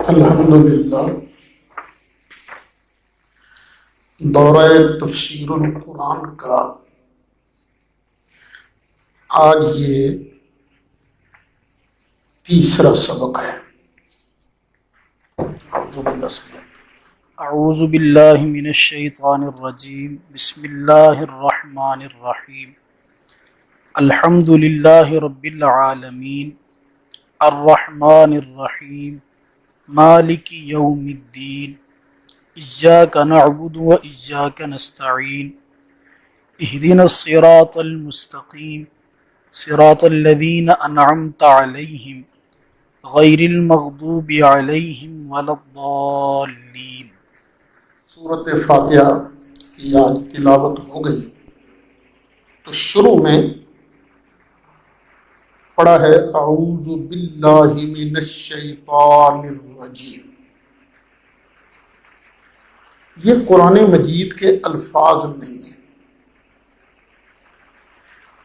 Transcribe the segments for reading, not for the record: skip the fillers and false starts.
الحمدللہ دورہ تفسیر القرآن کا آج یہ تیسرا سبق ہے۔ اعوذ باللہ من الشیطان الرجیم، بسم اللہ الرحمن الرحیم، الحمد للہ رب العالمین، الرحمن الرحیم، مالک یوم الدین، ایاک نعبد و ایاک نستعین، اہدنا الصراط المستقیم، صراط الذین انعمت علیہم غیر المغضوب علیہم ولا الضالین۔ سورۃ فاتحہ کی آج تلاوت ہو گئی تو شروع میں پڑھا ہے اعوذ باللہ من الشیطان الرجیم۔ یہ قرآن مجید کے الفاظ نہیں ہیں،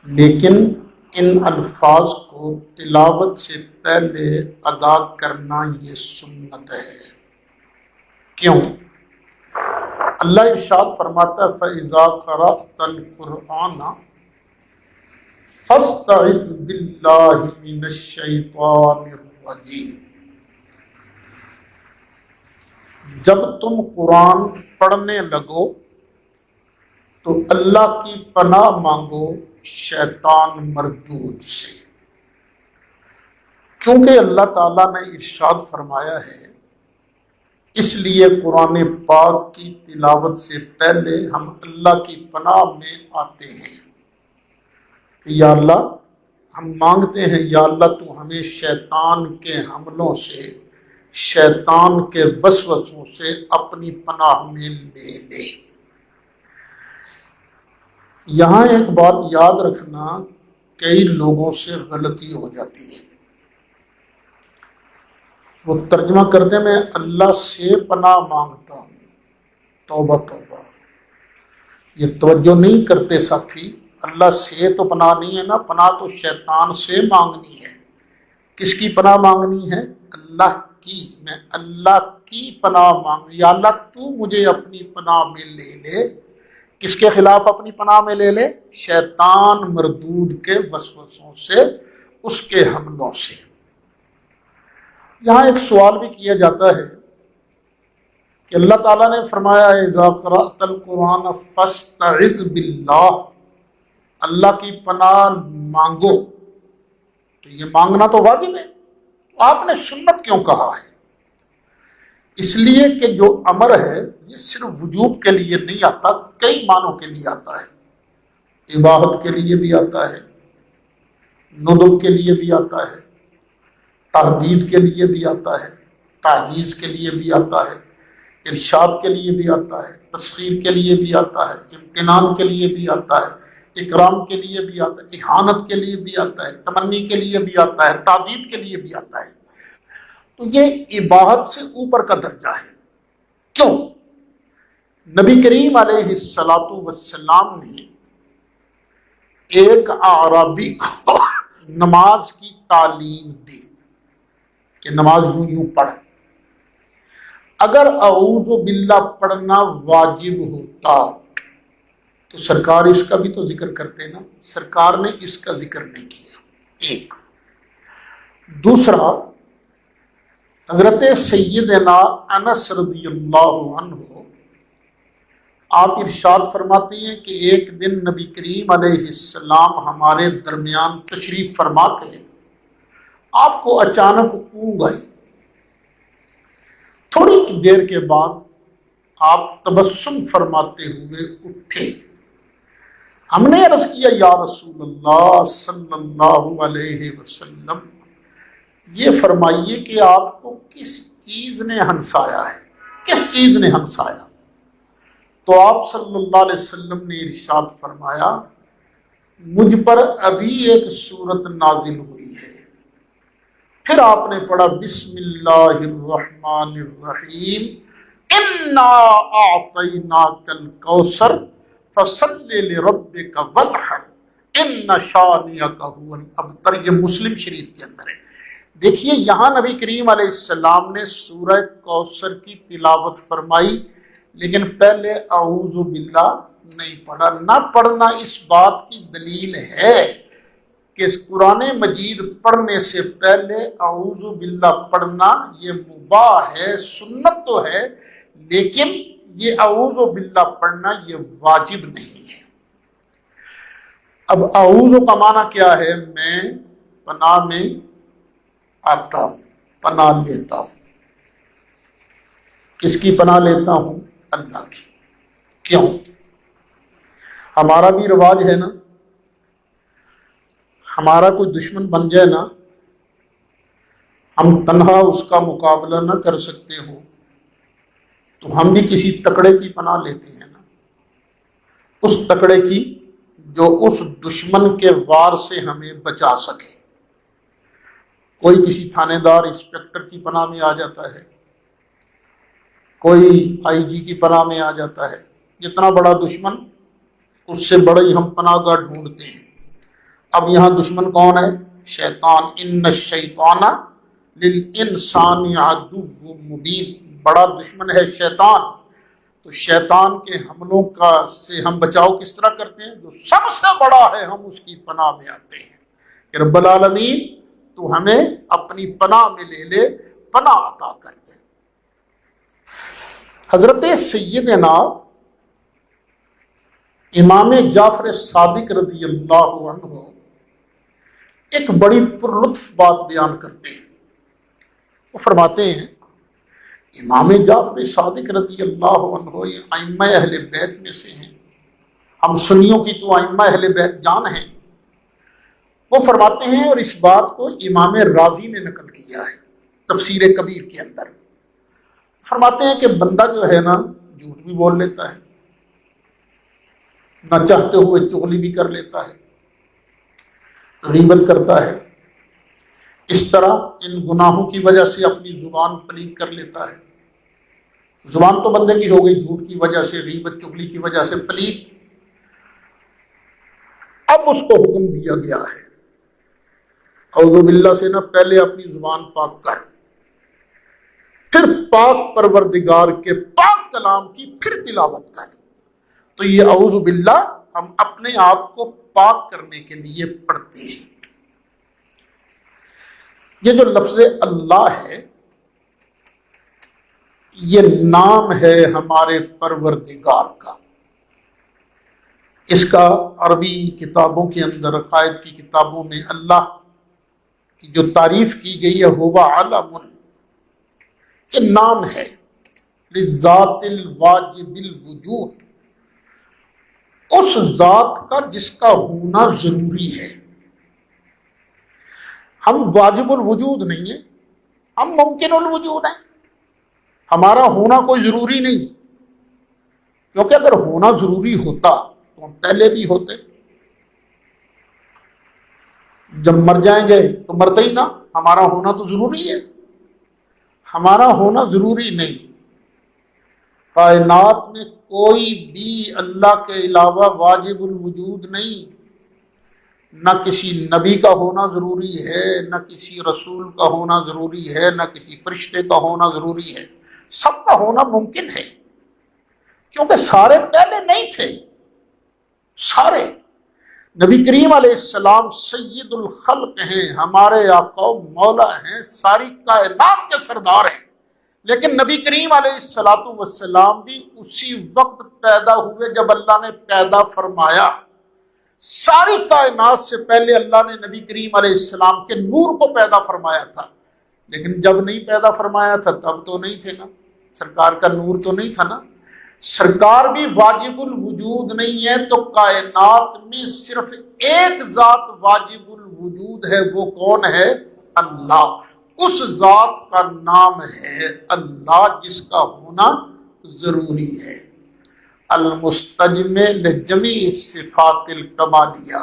لیکن ان الفاظ کو تلاوت سے پہلے ادا کرنا یہ سنت ہے۔ کیوں؟ اللہ ارشاد فرماتا ہے فَإِذَا قَرَأْتَ الْقُرْآنَ فَاسْتَعِذْ بِاللَّهِ مِنَ الشَّيْطَانِ الرَّجِيمِ۔ جب تم قرآن پڑھنے لگو تو اللہ کی پناہ مانگو شیطان مردود سے۔ چونکہ اللہ تعالیٰ نے ارشاد فرمایا ہے، اس لیے قرآن پاک کی تلاوت سے پہلے ہم اللہ کی پناہ میں آتے ہیں کہ یا اللہ، ہم مانگتے ہیں یا اللہ تو ہمیں شیطان کے حملوں سے، شیطان کے وسوسوں سے اپنی پناہ میں لے لے۔ یہاں ایک بات یاد رکھنا، کئی لوگوں سے غلطی ہو جاتی ہے، وہ ترجمہ کرتے میں اللہ سے پناہ مانگتا ہوں۔ توبہ توبہ، یہ توجہ نہیں کرتے ساتھی، اللہ سے تو پناہ نہیں ہے نا، پناہ تو شیطان سے مانگنی ہے۔ کس کی پناہ مانگنی ہے؟ اللہ کی۔ میں اللہ کی پناہ مانگ، یا اللہ تو مجھے اپنی پناہ میں لے لے۔ کس کے خلاف اپنی پناہ میں لے لے؟ شیطان مردود کے وسوسوں سے، اس کے حملوں سے۔ یہاں ایک سوال بھی کیا جاتا ہے کہ اللہ تعالیٰ نے فرمایا اذا قرأت القرآن فاستعذ باللہ، اللہ کی پناہ مانگو، تو یہ مانگنا تو واجب ہے، تو آپ نے سنت کیوں کہا ہے؟ اس لیے کہ جو امر ہے یہ صرف وجوب کے لیے نہیں آتا، کئی معنوں کے لیے آتا ہے۔ اباحت کے لیے بھی آتا ہے، ندب کے لیے بھی آتا ہے، تحدید کے لیے بھی آتا ہے، تعجیز کے لیے بھی آتا ہے، ارشاد کے لیے بھی آتا ہے، تسخیر کے لیے بھی آتا ہے، امتنان کے لیے بھی آتا ہے، اکرام کے لیے بھی آتا ہے، احانت کے لیے بھی آتا ہے، تمنی کے لیے بھی آتا ہے، تعدید کے لیے بھی آتا ہے۔ تو یہ اباحت سے اوپر کا درجہ ہے۔ کیوں؟ نبی کریم علیہ السلام نے ایک اعرابی کو نماز کی تعلیم دی کہ نماز یوں پڑھ۔ اگر اعوذ باللہ پڑھنا واجب ہوتا تو سرکار اس کا بھی تو ذکر کرتے نا، سرکار نے اس کا ذکر نہیں کیا۔ ایک دوسرا، حضرت سیدنا انس رضی اللہ عنہ آپ ارشاد فرماتے ہیں کہ ایک دن نبی کریم علیہ السلام ہمارے درمیان تشریف فرما تھے، آپ کو اچانک اونگ آئی، تھوڑی دیر کے بعد آپ تبسم فرماتے ہوئے اٹھے۔ ہم نے عرض کیا یا رسول اللہ صلی اللہ علیہ وسلم، یہ فرمائیے کہ آپ کو کس چیز نے ہنسایا ہے، کس چیز نے ہنسایا؟ تو آپ صلی اللہ علیہ وسلم نے ارشاد فرمایا مجھ پر ابھی ایک سورت نازل ہوئی ہے۔ پھر آپ نے پڑھا بسم اللہ الرحمن الرحیم انا اعطیناک الکوثر فصل لربک وانحر ان شانئک هو الابتر۔ یہ مسلم شریف کے اندر ہے۔ دیکھیے یہاں نبی کریم علیہ السلام نے سورہ کوثر کی تلاوت فرمائی، لیکن پہلے اعوذ باللہ نہیں پڑھا۔ نہ پڑھنا اس بات کی دلیل ہے کہ اس قرآن مجید پڑھنے سے پہلے اعوذ باللہ پڑھنا یہ مباح ہے، سنت تو ہے، لیکن یہ اعوذ باللہ پڑھنا یہ واجب نہیں ہے۔ اب اعوذ کا معنی کیا ہے؟ میں پناہ میں آتا ہوں، پناہ لیتا ہوں۔ کس کی پناہ لیتا ہوں؟ اللہ کی۔ کیوں؟ ہمارا بھی رواج ہے نا، ہمارا کوئی دشمن بن جائے نا، ہم تنہا اس کا مقابلہ نہ کر سکتے ہوں تو ہم بھی کسی تکڑے کی پناہ لیتے ہیں نا، اس تکڑے کی جو اس دشمن کے وار سے ہمیں بچا سکے۔ کوئی کسی تھانے دار انسپکٹر کی پناہ میں آ جاتا ہے، کوئی آئی جی کی پناہ میں آ جاتا ہے، جتنا بڑا دشمن اس سے بڑی ہم پناہ گاہ ڈھونڈتے ہیں۔ اب یہاں دشمن کون ہے؟ شیطان۔ ان الشیطان للانسان عدو مبین، بڑا دشمن ہے شیطان۔ تو شیطان کے حملوں کا سے ہم بچاؤ کس طرح کرتے ہیں؟ جو سب سے بڑا ہے ہم اس کی پناہ میں آتے ہیں کہ رب العالمین تو ہمیں اپنی پناہ میں لے لے، پناہ عطا کر دے۔ حضرت سیدنا امام جعفر صادق رضی اللہ عنہ ایک بڑی پرلطف بات بیان کرتے ہیں۔ وہ فرماتے ہیں امام جعفر صادق رضی اللہ عنہ یہ ائمہ اہل بیت میں سے ہیں، ہم سنیوں کی تو ائمہ اہل بیت جان ہیں۔ وہ فرماتے ہیں، اور اس بات کو امام راضی نے نقل کیا ہے تفسیر کبیر کے اندر، فرماتے ہیں کہ بندہ جو ہے نا جھوٹ بھی بول لیتا ہے، نہ چاہتے ہوئے چغلی بھی کر لیتا ہے، غیبت کرتا ہے، اس طرح ان گناہوں کی وجہ سے اپنی زبان پلید کر لیتا ہے۔ زبان تو بندے کی ہو گئی جھوٹ کی وجہ سے، غیبت چغلی کی وجہ سے پلید۔ اب اس کو حکم دیا گیا ہے اعوذ باللہ سے نہ پہلے اپنی زبان پاک کر، پھر پاک پروردگار کے پاک کلام کی پھر تلاوت کر۔ تو یہ اعوذ باللہ ہم اپنے آپ کو پاک کرنے کے لیے پڑھتے ہیں۔ یہ جو لفظ اللہ ہے یہ نام ہے ہمارے پروردگار کا۔ اس کا عربی کتابوں کے اندر، عقائد کی کتابوں میں اللہ کی جو تعریف کی گئی ہے هو علم، یہ نام ہے للذات الواجب الوجود، اس ذات کا جس کا ہونا ضروری ہے۔ ہم واجب الوجود نہیں ہیں، ہم ممکن الوجود ہیں، ہمارا ہونا کوئی ضروری نہیں، کیونکہ اگر ہونا ضروری ہوتا تو ہم پہلے بھی ہوتے۔ جب مر جائیں گے تو مرتے ہی نا، ہمارا ہونا تو ضروری ہے، ہمارا ہونا ضروری نہیں۔ کائنات میں کوئی بھی اللہ کے علاوہ واجب الوجود نہیں، نہ کسی نبی کا ہونا ضروری ہے، نہ کسی رسول کا ہونا ضروری ہے، نہ کسی فرشتے کا ہونا ضروری ہے، سب کا ہونا ممکن ہے، کیونکہ سارے پہلے نہیں تھے۔ سارے نبی کریم علیہ السلام سید الخلق ہیں، ہمارے آقا و مولا ہیں، ساری کائنات کے سردار ہیں، لیکن نبی کریم علیہ السلام بھی اسی وقت پیدا ہوئے جب اللہ نے پیدا فرمایا۔ ساری کائنات سے پہلے اللہ نے نبی کریم علیہ السلام کے نور کو پیدا فرمایا تھا، لیکن جب نہیں پیدا فرمایا تھا تب تو نہیں تھے نا، سرکار کا نور تو نہیں تھا نا۔ سرکار بھی واجب الوجود نہیں ہے، تو کائنات میں صرف ایک ذات واجب الوجود ہے، وہ کون ہے؟ اللہ۔ اس ذات کا نام ہے اللہ، جس کا ہونا ضروری ہے۔ المستجمع لجمیع صفات الکمالیہ،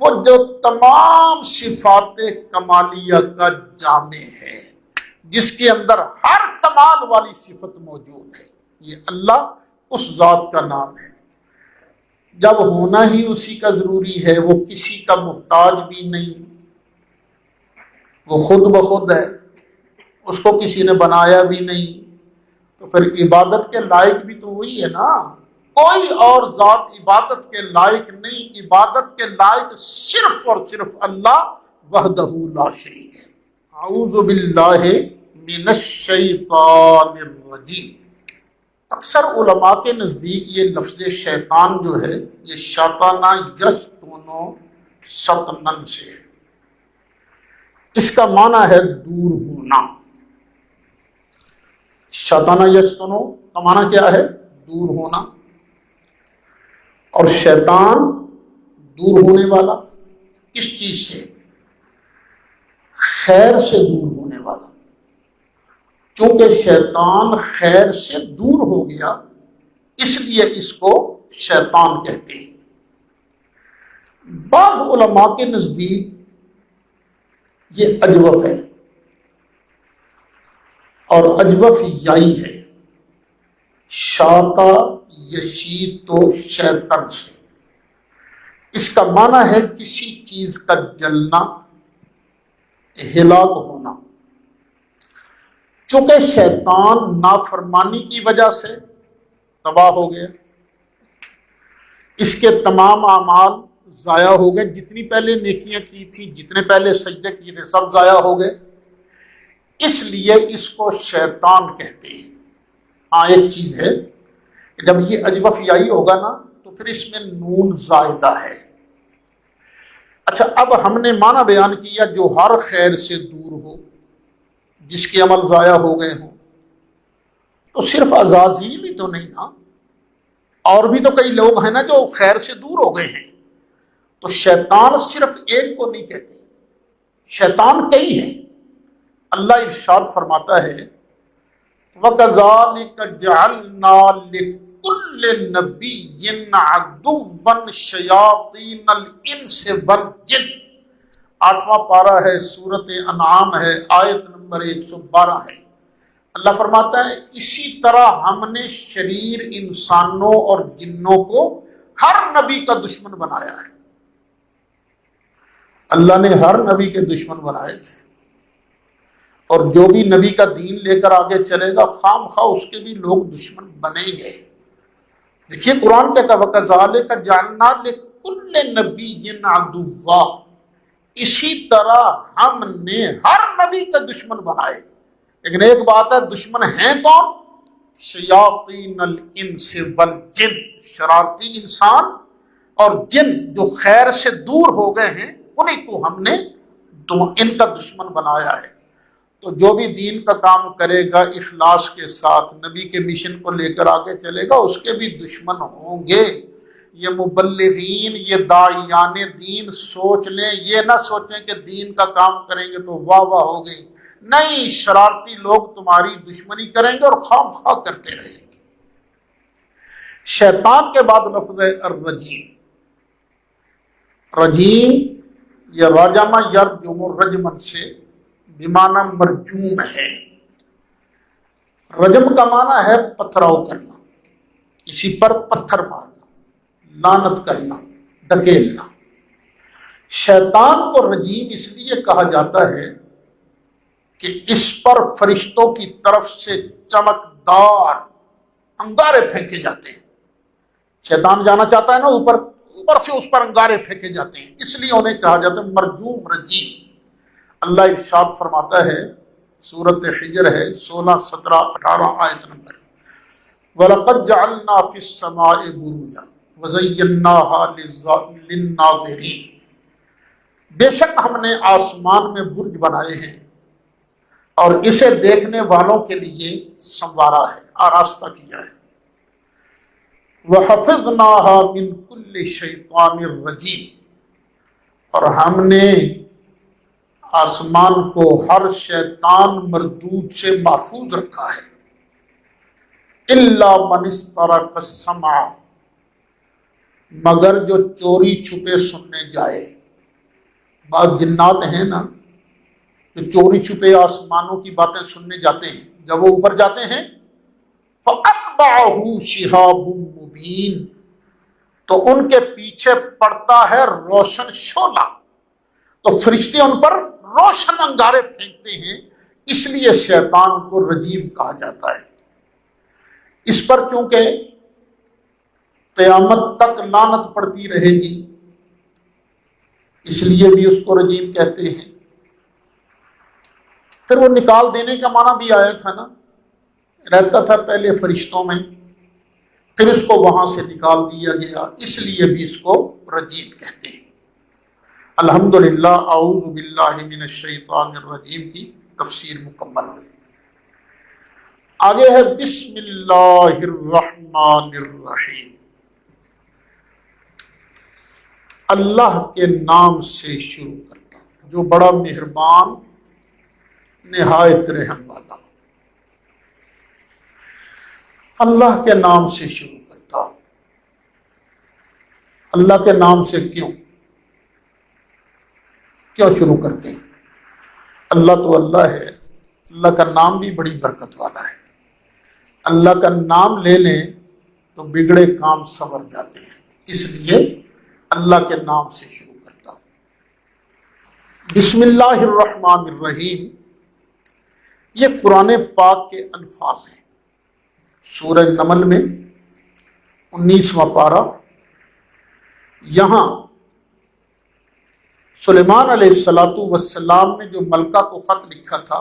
وہ جو تمام صفات کمالیہ کا جامع ہے، جس کے اندر ہر کمال والی صفت موجود ہے، یہ اللہ اس ذات کا نام ہے۔ جب ہونا ہی اسی کا ضروری ہے، وہ کسی کا محتاج بھی نہیں، وہ خود بخود ہے، اس کو کسی نے بنایا بھی نہیں، تو پھر عبادت کے لائق بھی تو وہی ہے نا، کوئی اور ذات عبادت کے لائق نہیں، عبادت کے لائق صرف اور صرف اللہ وحدہ لا شریک ہے۔ اعوذ باللہ من الشیطان الرجیم۔ اکثر علماء کے نزدیک یہ لفظ شیطان جو ہے یہ شیطانہ یشتونو شطنن سے ہے، اس کا معنی ہے دور ہونا۔ شیطانہ یشتونو کا معنی کیا ہے؟ دور ہونا۔ اور شیطان دور ہونے والا کس چیز سے؟ خیر سے دور ہونے والا۔ چونکہ شیطان خیر سے دور ہو گیا اس لیے اس کو شیطان کہتے ہیں۔ بعض علماء کے نزدیک یہ اجوف ہے اور اجوف یائی ہے، شاطا یشیتو شیطن سے۔ اس کا معنی ہے کسی چیز کا جلنا، ہلاک ہونا۔ چونکہ شیطان نافرمانی کی وجہ سے تباہ ہو گیا، اس کے تمام اعمال ضائع ہو گئے، جتنی پہلے نیکیاں کی تھیں، جتنے پہلے سجدے کیے تھے سب ضائع ہو گئے، اس لیے اس کو شیطان کہتے ہیں۔ ہاں ایک چیز ہے کہ جب یہ اجوف یائی ہوگا نا تو پھر اس میں نون زائدہ ہے۔ اچھا، اب ہم نے معنی بیان کیا جو ہر خیر سے دور ہو، جس کے عمل ضائع ہو گئے ہوں، تو صرف عزازیل ہی تو نہیں نا، اور بھی تو کئی لوگ ہیں نا جو خیر سے دور ہو گئے ہیں۔ تو شیطان صرف ایک کو نہیں کہتے، شیطان کئی ہیں۔ اللہ ارشاد فرماتا ہے وَكَذَلِكَ جَعَلْنَا لِكُلِّ نَبِيٍّ عَدُوًّا شَيَاطِينَ الْإِنسِ وَالْجِنِّ۔ 8واں پارہ ہے، سورۃ انعام ہے، آیت نمبر 112 ہے۔ اللہ فرماتا ہے اسی طرح ہم نے شریر انسانوں اور جنوں کو ہر نبی کا دشمن بنایا ہے۔ اللہ نے ہر نبی کے دشمن بنائے تھے، اور جو بھی نبی کا دین لے کر آگے چلے گا خام خواہ اس کے بھی لوگ دشمن بنیں گے۔ دیکھیے قرآن کہتا ہے وَكَذَلِكَ جَعَلْنَا لِكُلِّ نَبِيٍّ عَدُوًّا، اسی طرح ہم نے ہر نبی کا دشمن بنائے۔ لیکن ایک بات ہے، دشمن ہیں کون؟ شیاطین الانس والجن، شرارتی انسان اور جن جو خیر سے دور ہو گئے ہیں، انہیں کو ہم نے ان کا دشمن بنایا ہے۔ تو جو بھی دین کا کام کرے گا اخلاص کے ساتھ، نبی کے مشن کو لے کر آگے چلے گا، اس کے بھی دشمن ہوں گے۔ یہ مبلغین، یہ داعیان دین سوچ لیں، یہ نہ سوچیں کہ دین کا کام کریں گے تو واہ واہ ہو گئی، نہیں، شرارتی لوگ تمہاری دشمنی کریں گے اور خام خواہ کرتے رہیں گے۔ شیطان کے بعد لفظ ہے الرجیم۔ رجیم یا راجمہ یرجم رجمن سے بمعنی مرجوم ہے۔ رجم کا معنی ہے پتھراؤ کرنا، کسی پر پتھر مارنا، لعنت کرنا، دھکیلنا۔ شیطان کو رجیم اس لیے کہا جاتا ہے کہ اس پر فرشتوں کی طرف سے چمکدار انگارے پھینکے جاتے ہیں۔ شیطان جانا چاہتا ہے نا اوپر سے اس پر انگارے پھینکے جاتے ہیں، اس لیے انہیں کہا جاتا ہے مرجوم، رجیم۔ اللہ ارشاد فرماتا ہے، سورۃ حجر ہے، 16، 17، 18 آیت نمبر، وَلَقَدْ جَعَلْنَا فِي السَّمَاءِ بُرُوجًا وَزَيَّنَّاهَا لِلنَّاظِرِينَ، بے شک ہم نے آسمان میں برج بنائے ہیں اور اسے دیکھنے والوں کے لیے سنوارا ہے، آراستہ کیا ہے۔ وَحَفِظْنَاهَا مِنْ كُلِّ شَيْطَانٍ رَجِيمٍ، اور ہم نے آسمان کو ہر شیطان مردود سے محفوظ رکھا ہے۔ إِلَّا مَنِ اسْتَرَقَ السَّمْعَ، مگر جو چوری چھپے سننے جائے۔ بعض جنات ہیں نا جو چوری چھپے آسمانوں کی باتیں سننے جاتے ہیں، جب وہ اوپر جاتے ہیں فَأَتْبَعَهُ شِهَابٌ مُبِينٌ، تو ان کے پیچھے پڑتا ہے روشن شعلہ، تو فرشتے ان پر روشن انگارے پھینکتے ہیں، اس لیے شیطان کو رجیم کہا جاتا ہے۔ اس پر چونکہ قیامت تک لعنت پڑتی رہے گی، اس لیے بھی اس کو رجیم کہتے ہیں۔ پھر وہ نکال دینے کا معنی بھی آیا تھا نا، رہتا تھا پہلے فرشتوں میں، پھر اس کو وہاں سے نکال دیا گیا، اس لیے بھی اس کو رجیم کہتے ہیں۔ الحمدللہ، اعوذ باللہ من الشیطان الرجیم کی تفسیر مکمل ہوئی۔ آگے ہے بسم اللہ الرحمن الرحیم۔ اللہ کے نام سے شروع کرتا ہوں جو بڑا مہربان نہایت رحم والا۔ اللہ کے نام سے شروع کرتا ہوں۔ اللہ کے نام سے کیوں شروع کرتے ہیں؟ اللہ تو اللہ ہے، اللہ کا نام بھی بڑی برکت والا ہے۔ اللہ کا نام لے لیں تو بگڑے کام سنور جاتے ہیں، اس لیے اللہ کے نام سے شروع کرتا ہوں۔ بسم اللہ الرحمن الرحیم، یہ قرآن پاک کے الفاظ ہیں۔ سورہ نمل میں 19واں پارہ، یہاں سلیمان علیہ السلام نے جو ملکہ کو خط لکھا تھا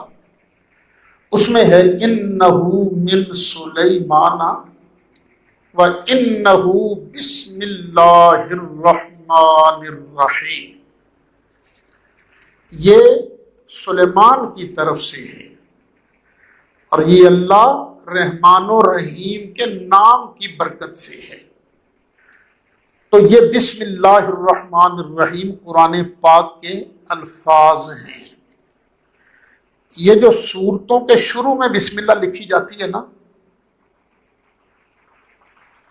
اس میں ہے انہو من سلیمان و انہو بسم اللہ الرحمن الرحیم، یہ سلیمان کی طرف سے ہے اور یہ اللہ رحمان و رحیم کے نام کی برکت سے ہے۔ تو یہ بسم اللہ الرحمن الرحیم قرآن پاک کے الفاظ ہیں۔ یہ جو سورتوں کے شروع میں بسم اللہ لکھی جاتی ہے نا،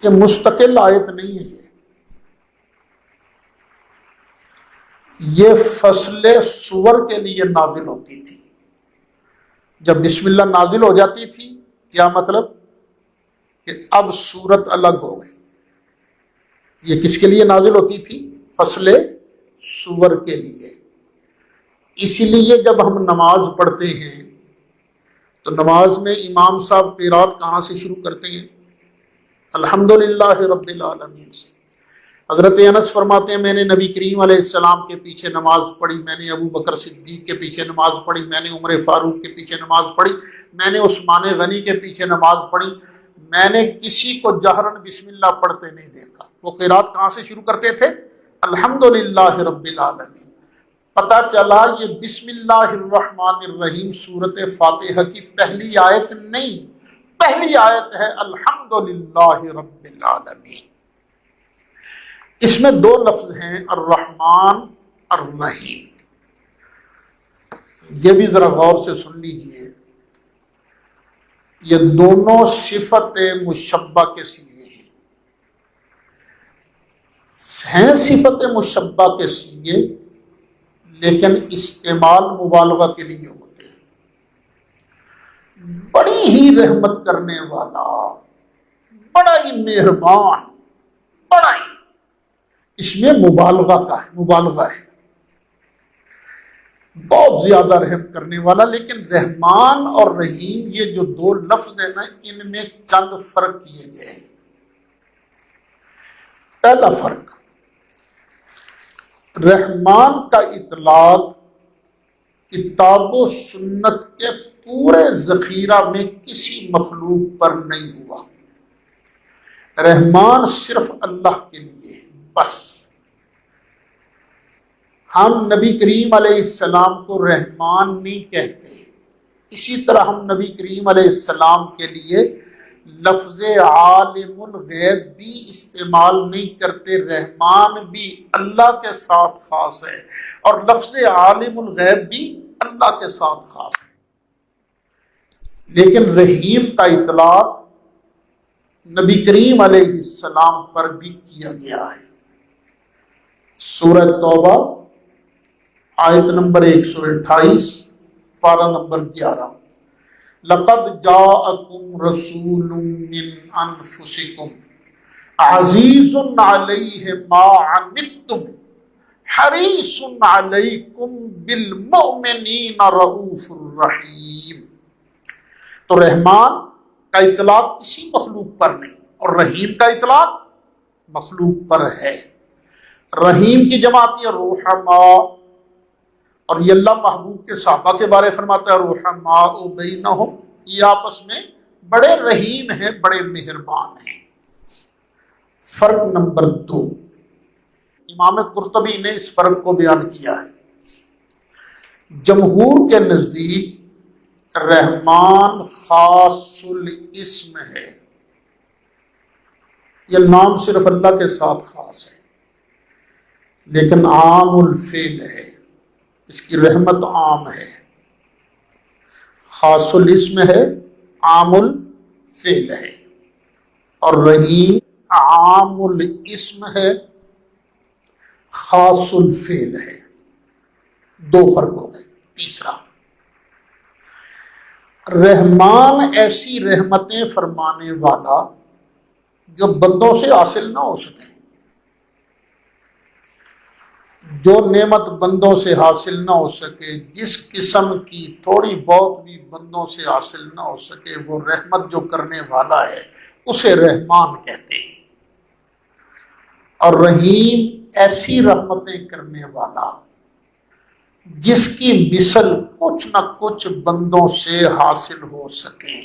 یہ مستقل آیت نہیں ہے، یہ فصل سور کے لیے نازل ہوتی تھی۔ جب بسم اللہ نازل ہو جاتی تھی، کیا مطلب کہ اب سورت الگ ہو گئی۔ یہ کس کے لیے نازل ہوتی تھی؟ فصل سور کے لیے۔ اسی لیے جب ہم نماز پڑھتے ہیں تو نماز میں امام صاحب قرات کہاں سے شروع کرتے ہیں؟ الحمدللہ رب العالمین سے۔ حضرت انس فرماتے ہیں میں نے نبی کریم علیہ السلام کے پیچھے نماز پڑھی، میں نے ابو بکر صدیق کے پیچھے نماز پڑھی، میں نے عمر فاروق کے پیچھے نماز پڑھی، میں نے عثمان غنی کے پیچھے نماز پڑھی، میں نے کسی کو جہرن بسم اللہ پڑھتے نہیں دیکھا۔ وہ قرات کہاں سے شروع کرتے تھے؟ الحمدللہ رب العالمین۔ پتہ چلا یہ بسم اللہ الرحمن الرحیم سورت فاتحہ کی پہلی آیت نہیں، پہلی آیت ہے الحمدللہ رب العالمین۔ اس میں دو لفظ ہیں، الرحمن الرحیم۔ یہ بھی ذرا غور سے سن لیجئے، یہ دونوں صفت مشبہ کے صیغے ہیں صفت مشبہ کے صیغے، لیکن استعمال مبالغہ کے لیے ہوتے ہیں۔ بڑی ہی رحمت کرنے والا، بڑا ہی مہربان، بڑا ہی، اس میں مبالغہ کا ہے، مبالغہ ہے، بہت زیادہ رحم کرنے والا۔ لیکن رحمان اور رحیم یہ جو دو لفظ ہیں نا، ان میں چند فرق کیے گئے ہیں۔ پہلا فرق، رحمان کا اطلاق کتاب و سنت کے پورے ذخیرہ میں کسی مخلوق پر نہیں ہوا۔ رحمان صرف اللہ کے لیے ہے بس۔ ہم نبی کریم علیہ السلام کو رحمان نہیں کہتے، اسی طرح ہم نبی کریم علیہ السلام کے لیے لفظ عالم الغیب بھی استعمال نہیں کرتے۔ رحمان بھی اللہ کے ساتھ خاص ہے اور لفظ عالم الغیب بھی اللہ کے ساتھ خاص ہے۔ لیکن رحیم کا اطلاق نبی کریم علیہ السلام پر بھی کیا گیا ہے۔ سورہ توبہ آیت نمبر 128، پارہ نمبر 11، لقد جاءکم رسول من انفسکم عزیز علیہ ما عنتم حریص علیکم بالمؤمنین رؤوف الرحیم۔ تو رحمان کا اطلاق کسی مخلوق پر نہیں، اور رحیم کا اطلاق مخلوق پر ہے۔ رحیم کی جمع آتی ہے رحماء، اور یہ اللہ محبوب کے صحابہ کے بارے فرماتا ہے رحماء بینہم، یہ آپس میں بڑے رحیم ہیں، بڑے مہربان ہیں۔ فرق نمبر 2، امام قرطبی نے اس فرق کو بیان کیا ہے۔ جمہور کے نزدیک رحمان خاص الاسم ہے، یہ نام صرف اللہ کے ساتھ خاص ہے، لیکن عام الفعل ہے، اس کی رحمت عام ہے۔ خاص الاسم ہے، عام الفعل ہے، اور رحیم عام الاسم ہے، خاص الفعل ہے۔ دو فرق ہو گئے۔ تیسرا، رحمان ایسی رحمتیں فرمانے والا جو بندوں سے حاصل نہ ہو سکیں، جو نعمت بندوں سے حاصل نہ ہو سکے، جس قسم کی تھوڑی بہت بھی بندوں سے حاصل نہ ہو سکے، وہ رحمت جو کرنے والا ہے اسے رحمان کہتے ہیں۔ اور رحیم ایسی رحمتیں کرنے والا جس کی مثل کچھ نہ کچھ بندوں سے حاصل ہو سکیں۔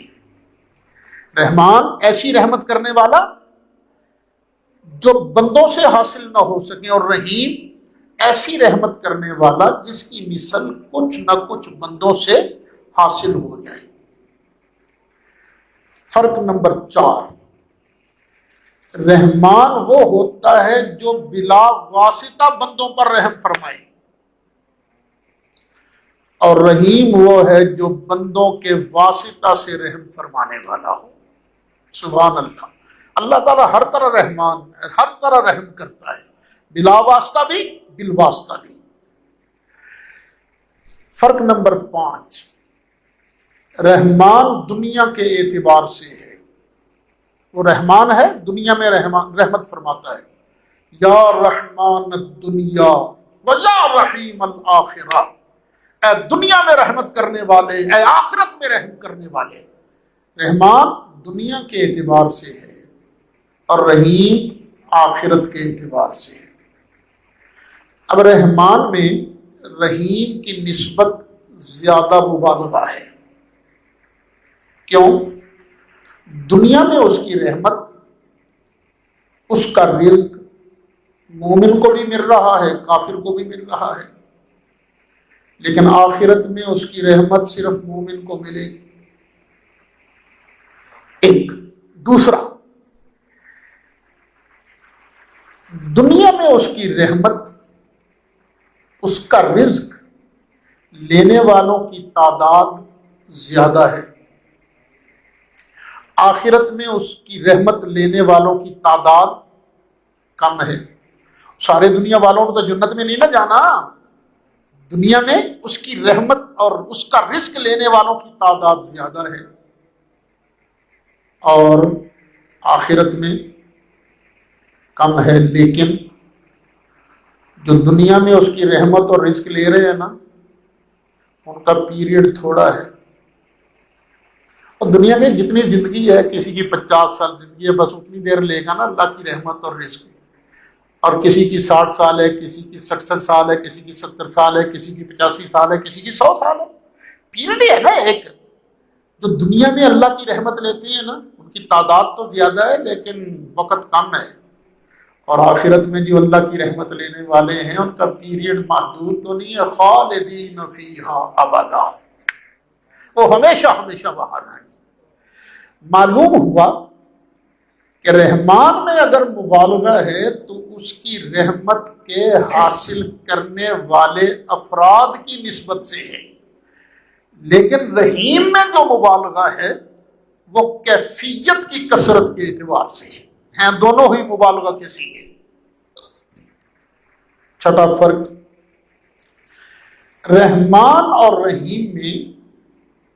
رحمان ایسی رحمت کرنے والا جو بندوں سے حاصل نہ ہو سکیں، اور رحیم ایسی رحمت کرنے والا جس کی مثل کچھ نہ کچھ بندوں سے حاصل ہو جائے۔ فرق نمبر 4، رحمان وہ ہوتا ہے جو بلا واسطہ بندوں پر رحم فرمائے، اور رحیم وہ ہے جو بندوں کے واسطہ سے رحم فرمانے والا ہو۔ سبحان اللہ، اللہ تعالیٰ ہر طرح رحمان ہے، ہر طرح رحم کرتا ہے، بلا واسطہ بھی بالواسطہ بھی۔ فرق نمبر 5، رحمان دنیا کے اعتبار سے ہے، وہ رحمان ہے، دنیا میں رحمت فرماتا ہے۔ یا رحمان الدنیا و یا رحیم الآخرہ، اے دنیا میں رحمت کرنے والے، اے آخرت میں رحم کرنے والے۔ رحمان دنیا کے اعتبار سے ہے، اور رحیم آخرت کے اعتبار سے ہے۔ اب رحمان میں رحیم کی نسبت زیادہ مبالغہ ہے۔ کیوں؟ دنیا میں اس کی رحمت، اس کا رزق مومن کو بھی مل رہا ہے، کافر کو بھی مل رہا ہے، لیکن آخرت میں اس کی رحمت صرف مومن کو ملے گی۔ ایک دوسرا، دنیا میں اس کی رحمت، اس کا رزق لینے والوں کی تعداد زیادہ ہے، آخرت میں اس کی رحمت لینے والوں کی تعداد کم ہے۔ سارے دنیا والوں نے تو جنت میں نہیں نہ جانا، دنیا میں اس کی رحمت اور اس کا رزق لینے والوں کی تعداد زیادہ ہے، اور آخرت میں کم ہے۔ لیکن جو دنیا میں اس کی رحمت اور رزق لے رہے ہیں نا، ان کا پیریڈ تھوڑا ہے، اور دنیا کی جتنی زندگی ہے، کسی کی 50 سال زندگی ہے، بس اتنی دیر لے گا نا اللہ کی رحمت اور رزق، اور کسی کی 60 سال ہے، کسی کی 66 سال ہے، کسی کی 70 سال ہے، کسی کی 85 سال ہے، کسی کی 100 سال ہے۔ پیریڈ ہے نا ایک۔ جو دنیا میں اللہ کی رحمت لیتے ہیں نا، ان کی تعداد تو زیادہ ہے لیکن وقت کم ہے، اور آخرت میں جو اللہ کی رحمت لینے والے ہیں ان کا پیریڈ محدود تو نہیں ہے، خالدین فیہا ابدا، وہ ہمیشہ ہمیشہ وہاں رہیں گے۔ معلوم ہوا کہ رحمان میں اگر مبالغہ ہے تو اس کی رحمت کے حاصل کرنے والے افراد کی نسبت سے ہے، لیکن رحیم میں جو مبالغہ ہے وہ کیفیت کی کثرت کے اعتبار سے ہے، ہیں دونوں ہی مبالغہ کے سیغے۔ چھٹا فرق، رحمان اور رحیم میں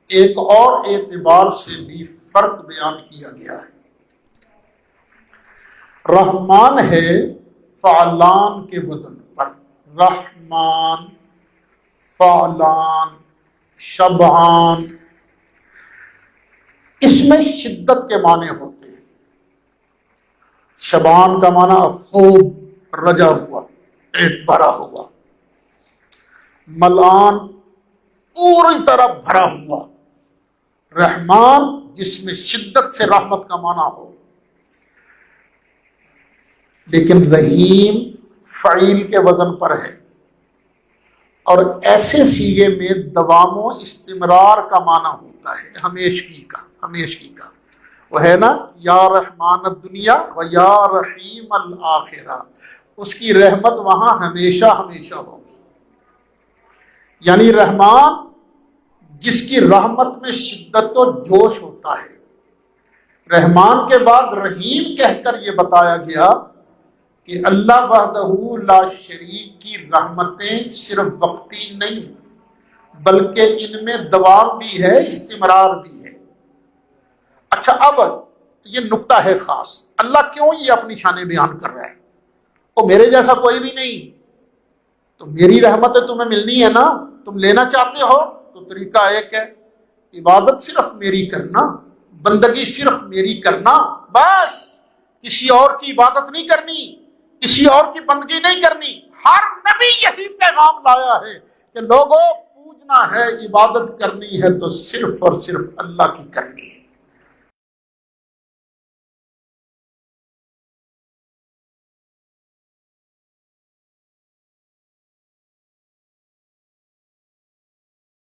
ایک اور اعتبار سے بھی فرق بیان کیا گیا ہے۔ رحمان ہے فعلان کے وزن پر، رحمان، فعلان، شبعان، اس میں شدت کے معنی ہوتے ہیں۔ شبعان کا معنی خوب رجا ہوا، پیٹ بھرا ہوا۔ ملان پوری طرح بھرا ہوا۔ رحمان جس میں شدت سے رحمت کا معنی ہو۔ لیکن رحیم فعیل کے وزن پر ہے، اور ایسے صیغے میں دوام و استمرار کا معنی ہوتا ہے، ہمیشگی کا۔ ہمیشگی کا وہ ہے نا، یا رحمان الدنیا و یا رحیم الآخرہ، اس کی رحمت وہاں ہمیشہ ہمیشہ ہوگی۔ یعنی رحمان جس کی رحمت میں شدت و جوش ہوتا ہے۔ رحمان کے بعد رحیم کہہ کر یہ بتایا گیا کہ اللہ وحدہ لا شریک کی رحمتیں صرف وقتی نہیں، بلکہ ان میں دوام بھی ہے، استمرار بھی ہے۔ اچھا، اب یہ نکتہ ہے خاص، اللہ کیوں یہ اپنی شان بیان کر رہا ہے؟ وہ میرے جیسا کوئی بھی نہیں، تو میری رحمتیں تمہیں ملنی ہے نا، تم لینا چاہتے ہو تو طریقہ ایک ہے، عبادت صرف میری کرنا، بندگی صرف میری کرنا، بس کسی اور کی عبادت نہیں کرنی، کسی اور کی بندگی نہیں کرنی۔ ہر نبی یہی پیغام لایا ہے کہ لوگوں پوجنا ہے، عبادت کرنی ہے تو صرف اور صرف اللہ کی کرنی ہے۔